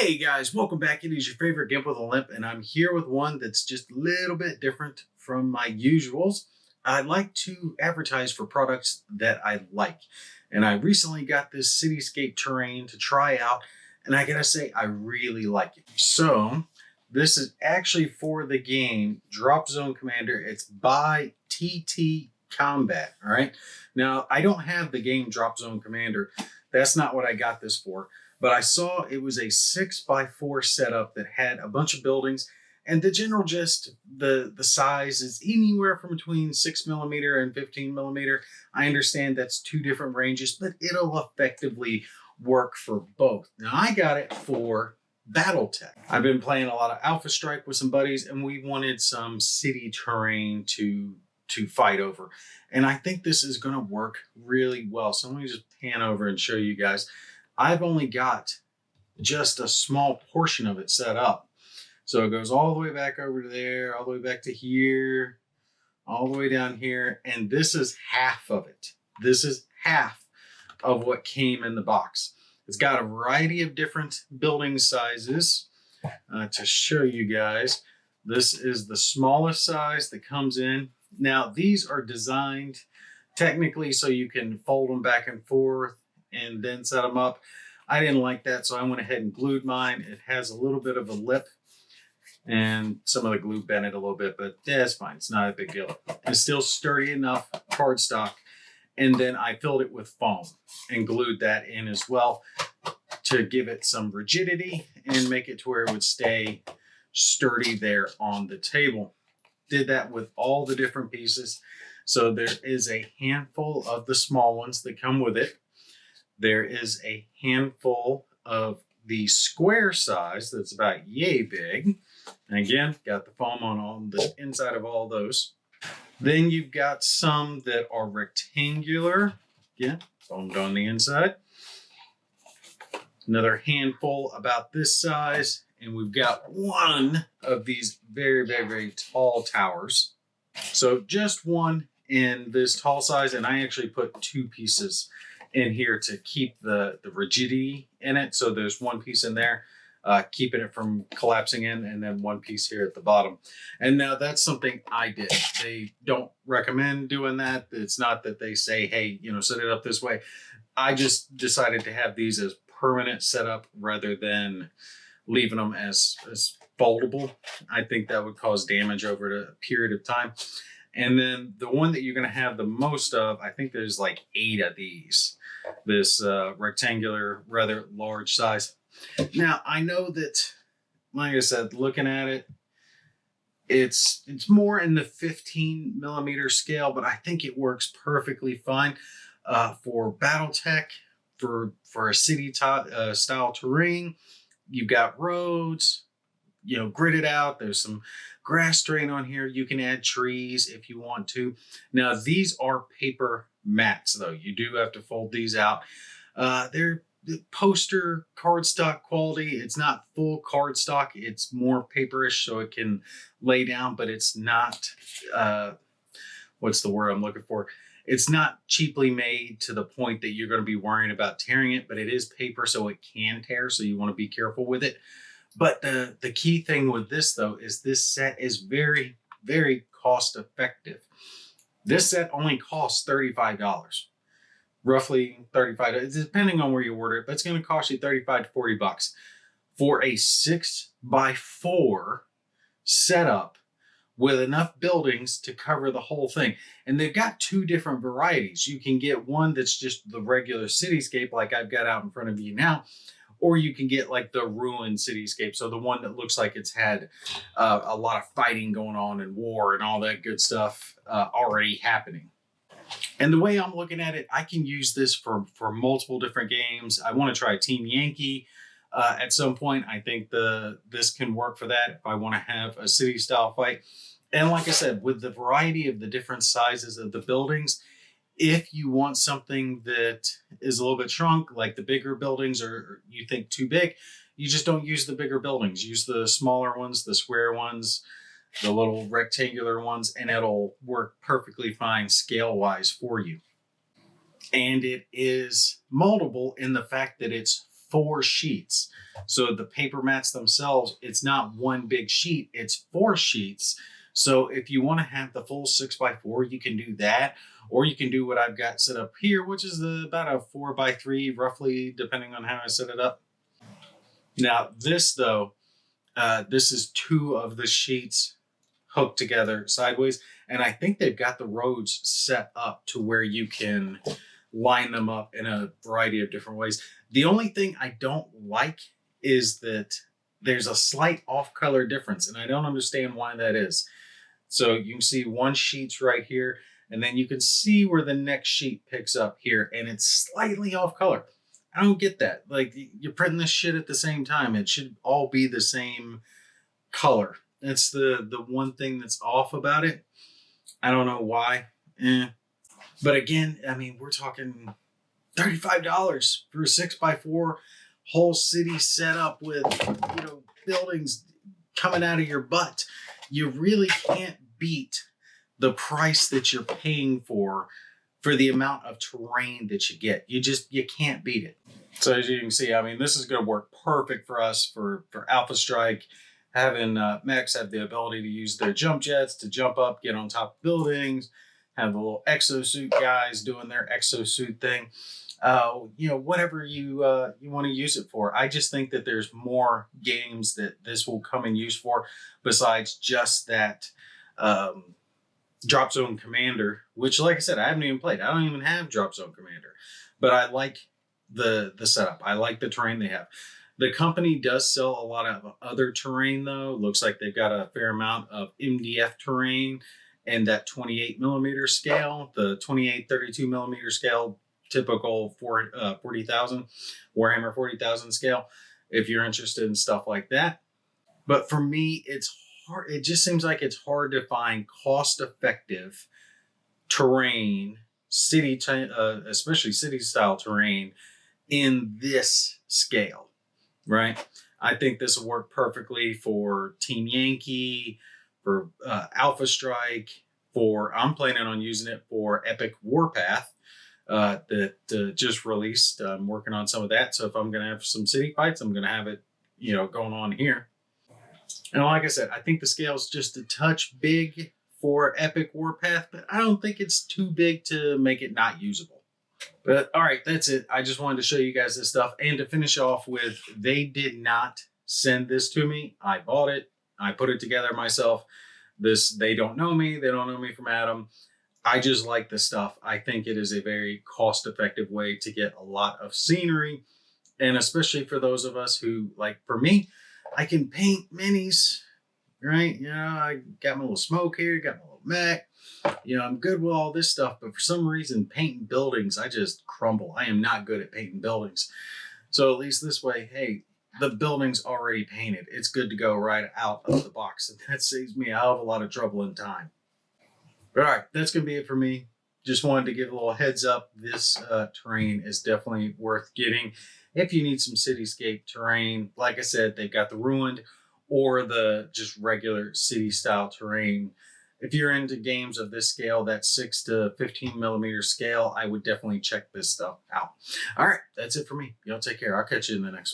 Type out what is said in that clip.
Hey guys, welcome back. It is your favorite Gimp with a Limp, and I'm here with one that's just a little bit different from my usuals. I like to advertise for products that I like, and I recently got this cityscape terrain to try out, and I gotta say, I really like it. So, this is actually for the game Drop Zone Commander. It's by TT Combat. All right. Now, I don't have the game Drop Zone Commander. That's not what I got this for. But I saw it was a 6x4 setup that had a bunch of buildings, and the general gist, the size is anywhere from between 6mm and 15mm. I understand that's two different ranges, but it'll effectively work for both. Now I got it for Battletech. I've been playing a lot of Alpha Strike with some buddies, and we wanted some city terrain to fight over. And I think this is going to work really well. So let me just pan over and show you guys. I've only got just a small portion of it set up. So it goes all the way back over to there, all the way back to here, all the way down here. And this is half of it. This is half of what came in the box. It's got a variety of different building sizes to show you guys. This is the smallest size that comes in. Now, these are designed technically so you can fold them back and forth and then set them up. I didn't like that, so I went ahead and glued mine. It has a little bit of a lip, and some of the glue bent it a little bit, but yeah, it's fine. It's not a big deal. It's still sturdy enough, cardstock. And then I filled it with foam and glued that in as well to give it some rigidity and make it to where it would stay sturdy there on the table. Did that with all the different pieces. So there is a handful of the small ones that come with it. There is a handful of the square size that's about yay big. And again, got the foam on the inside of all those. Then you've got some that are rectangular. Again, foamed on the inside. Another handful about this size. And we've got one of these very, very, very tall towers. So just one in this tall size. And I actually put two pieces in here to keep the rigidity in it. So there's one piece in there, keeping it from collapsing in, and then one piece here at the bottom. And now that's something I did. They don't recommend doing that. It's not that they say, hey, set it up this way. I just decided to have these as permanent setup rather than leaving them as foldable. I think that would cause damage over a period of time. And then the one that you're going to have the most of, I think there's like 8 of these. This rectangular, rather large size. Now, I know that, like I said, looking at it, it's more in the 15mm scale, but I think it works perfectly fine for Battletech, for a city style terrain. You've got roads, gridded out. There's some grass terrain on here. You can add trees if you want to. Now, these are paper mats, though. You do have to fold these out. They're poster cardstock quality. It's not full cardstock. It's more paperish, so it can lay down, but it's not, what's the word I'm looking for? It's not cheaply made to the point that you're going to be worrying about tearing it, but it is paper, so it can tear, so you want to be careful with it. But the key thing with this, though, is this set is very, very cost effective. This set only costs $35, roughly $35, depending on where you order it, but it's going to cost you $35 to $40 for a 6x4 setup with enough buildings to cover the whole thing. And they've got 2 different varieties. You can get one that's just the regular cityscape like I've got out in front of you now, or you can get like the ruined cityscape. So the one that looks like it's had a lot of fighting going on and war and all that good stuff already happening. And the way I'm looking at it, I can use this for multiple different games. I want to try Team Yankee at some point. I think this can work for that if I want to have a city style fight. And like I said, with the variety of the different sizes of the buildings, if you want something that is a little bit shrunk, like the bigger buildings, or you think too big, you just don't use the bigger buildings. Use the smaller ones, the square ones, the little rectangular ones, and it'll work perfectly fine scale-wise for you. And it is moldable in the fact that it's 4 sheets. So the paper mats themselves, it's not one big sheet, it's 4 sheets. So if you want to have the full 6x4, you can do that. Or you can do what I've got set up here, which is about a 4x3, roughly, depending on how I set it up. Now this though, this is 2 of the sheets hooked together sideways. And I think they've got the roads set up to where you can line them up in a variety of different ways. The only thing I don't like is that there's a slight off-color difference, and I don't understand why that is. So you can see one sheet's right here, and then you can see where the next sheet picks up here, and it's slightly off color. I don't get that. Like, you're printing this shit at the same time. It should all be the same color. That's the one thing that's off about it. I don't know why. But again, I mean, we're talking $35 for a 6x4 whole city setup with, buildings coming out of your butt. You really can't beat the price that you're paying for the amount of terrain that you get. You can't beat it. So as you can see, I mean, this is going to work perfect for us for Alpha Strike. Having mechs have the ability to use their jump jets to jump up, get on top of buildings, have the little exosuit guys doing their exosuit thing. Whatever you want to use it for. I just think that there's more games that this will come in use for besides just that Drop Zone Commander, which, like I said, I haven't even played. I don't even have Drop Zone Commander, but I like the setup. I like the terrain they have. The company does sell a lot of other terrain, though. Looks like they've got a fair amount of MDF terrain and that 28 millimeter scale, the 28, 32 millimeter scale, typical 40,000, Warhammer 40,000 scale, if you're interested in stuff like that. But for me, it's hard. It just seems like it's hard to find cost-effective terrain, especially city-style terrain, in this scale. Right? I think this will work perfectly for Team Yankee, for Alpha Strike, I'm planning on using it for Epic Warpath that just released. I'm working on some of that. So if I'm going to have some city fights, I'm going to have it, going on here. And like I said, I think the scale is just a touch big for Epic Warpath, but I don't think it's too big to make it not usable. But all right, that's it. I just wanted to show you guys this stuff. And to finish off with, they did not send this to me. I bought it. I put it together myself. They don't know me. They don't know me from Adam. I just like the stuff. I think it is a very cost-effective way to get a lot of scenery. And especially for those of us who, like for me, I can paint minis, right? I got my little smoke here, got my little mech. I'm good with all this stuff, but for some reason, painting buildings, I just crumble. I am not good at painting buildings. So at least this way, hey, the building's already painted. It's good to go right out of the box. And that saves me a hell of a lot of trouble and time. But all right, that's going to be it for me. Just wanted to give a little heads up. This terrain is definitely worth getting. If you need some cityscape terrain, like I said, they've got the ruined or the just regular city style terrain. If you're into games of this scale, that 6 to 15 millimeter scale, I would definitely check this stuff out. All right, that's it for me. Y'all take care. I'll catch you in the next one.